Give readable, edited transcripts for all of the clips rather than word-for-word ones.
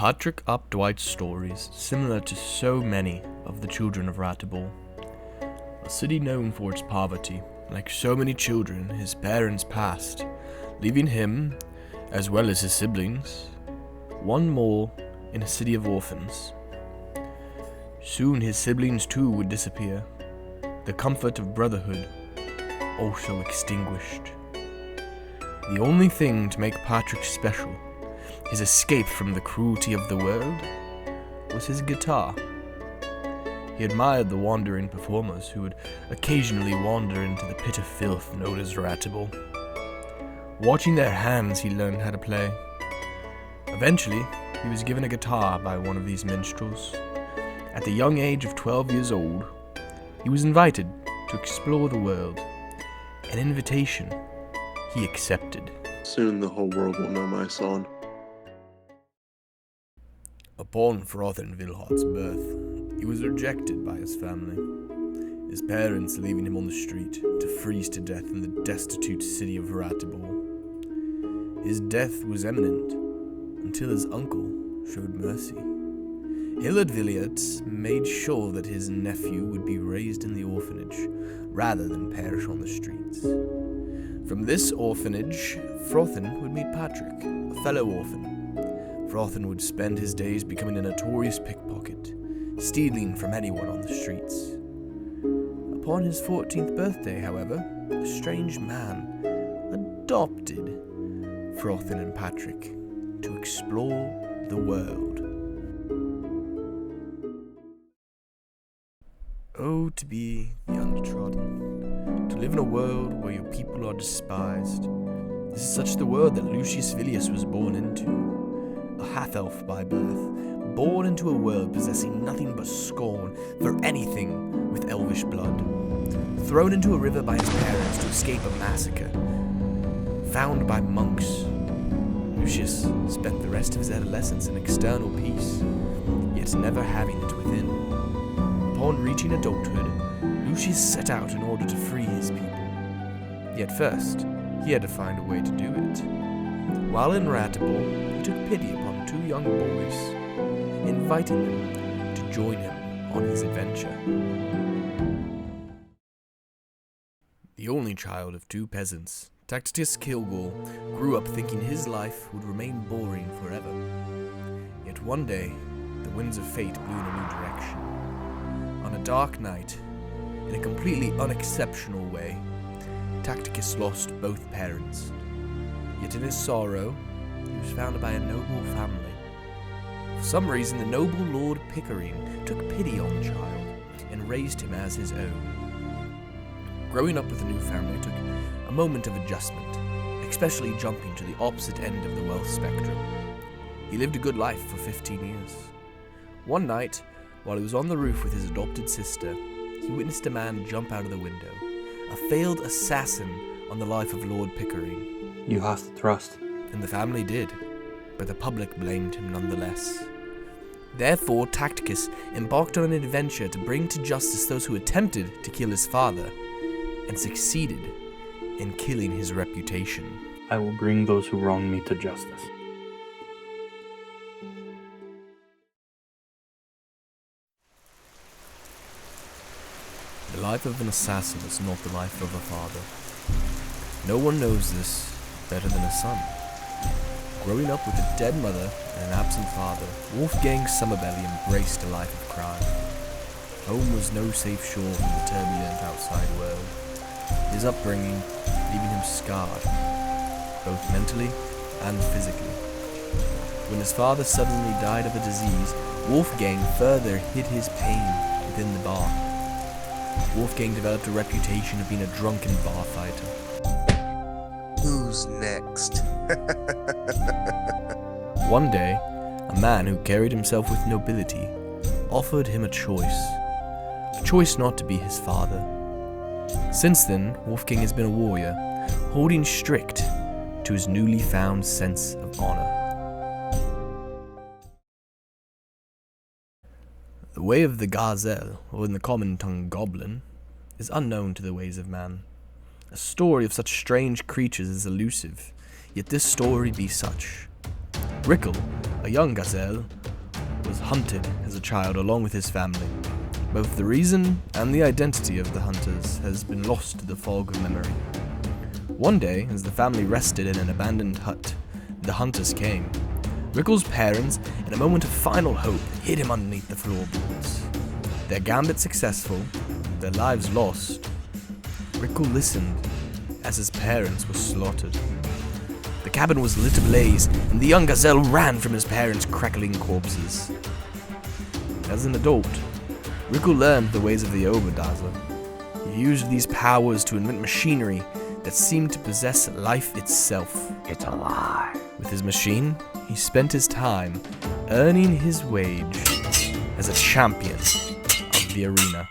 Patrick up Dwight's stories, similar to so many of the children of Ratibor. A city known for its poverty, like so many children, his parents passed, leaving him, as well as his siblings, one more in a city of orphans. Soon his siblings too would disappear, the comfort of brotherhood also extinguished. The only thing to make Patrick special, his escape from the cruelty of the world, was his guitar. He admired the wandering performers who would occasionally wander into the pit of filth known as Ratibor. Watching their hands, he learned how to play. Eventually, he was given a guitar by one of these minstrels. At the young age of 12 years old, he was invited to explore the world, an invitation he accepted. Soon the whole world will know my son. Upon Frothin Vilhard's birth, he was rejected by his family, his parents leaving him on the street to freeze to death in the destitute city of Ratibor. His death was imminent until his uncle showed mercy. Hillard Villiers made sure that his nephew would be raised in the orphanage rather than perish on the streets. From this orphanage, Frothin would meet Patrick, a fellow orphan. Frothin would spend his days becoming a notorious pickpocket, stealing from anyone on the streets. Upon his 14th birthday, however, a strange man adopted Frothin and Patrick to explore the world. Oh, to be the untrodden, to live in a world where your people are despised. This is such the world that Lucius Villiers was born into. A half-elf by birth, born into a world possessing nothing but scorn for anything with elvish blood. Thrown into a river by his parents to escape a massacre. Found by monks. Lucius spent the rest of his adolescence in external peace, yet never having it within. Upon reaching adulthood, Lucius set out in order to free his people. Yet first, he had to find a way to do it. While in Ratibor, he took pity upon two young boys, inviting them to join him on his adventure. The only child of two peasants, Tacitus Kilgore grew up thinking his life would remain boring forever. Yet one day, the winds of fate blew in a new direction. On a dark night, in a completely unexceptional way, Tacitus lost both parents. Yet in his sorrow, he was found by a noble family. For some reason, the noble Lord Pickering took pity on the child and raised him as his own. Growing up with a new family took a moment of adjustment, especially jumping to the opposite end of the wealth spectrum. He lived a good life for 15 years. One night, while he was on the roof with his adopted sister, he witnessed a man jump out of the window, a failed assassin on the life of Lord Pickering. You have to trust. And the family did, but the public blamed him nonetheless. Therefore, Tacitus embarked on an adventure to bring to justice those who attempted to kill his father, and succeeded in killing his reputation. I will bring those who wrong me to justice. The life of an assassin is not the life of a father. No one knows this better than a son. Growing up with a dead mother and an absent father, Wolfgang Summerbelly embraced a life of crime. Home was no safe shore from the turbulent outside world. His upbringing leaving him scarred, both mentally and physically. When his father suddenly died of a disease, Wolfgang further hid his pain within the bar. Wolfgang developed a reputation of being a drunken bar fighter. Who's next? One day, a man who carried himself with nobility offered him a choice not to be his father. Since then, Wolfgang has been a warrior, holding strict to his newly found sense of honor. The way of the gazelle, or in the common tongue goblin, is unknown to the ways of man. A story of such strange creatures is elusive, yet this story be such. Rickle, A young gazelle was hunted as a child along with his family. Both the reason and the identity of the hunters has been lost to the fog of memory. One day, as the family rested in an abandoned hut, the hunters came. Rickle's parents, in a moment of final hope, hid him underneath the floorboards. Their gambit successful, their lives lost, Rickle listened as his parents were slaughtered. The cabin was lit ablaze, and the young gazelle ran from his parents' crackling corpses. As an adult, Rickle learned the ways of the Oberdazzler. He used these powers to invent machinery that seemed to possess life itself. It's a lie. With his machine, he spent his time earning his wage as a champion of the arena.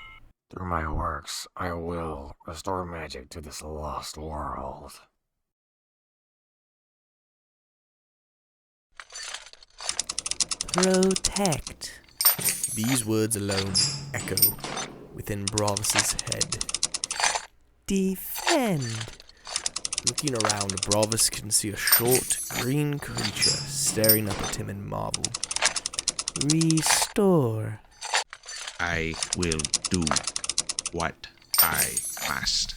Through my works, I will restore magic to this lost world. Protect. These words alone echo within Bravus's head. Defend. Looking around, Bravus can see a short, green creature staring up at him in marvel. Restore. I will do what I must.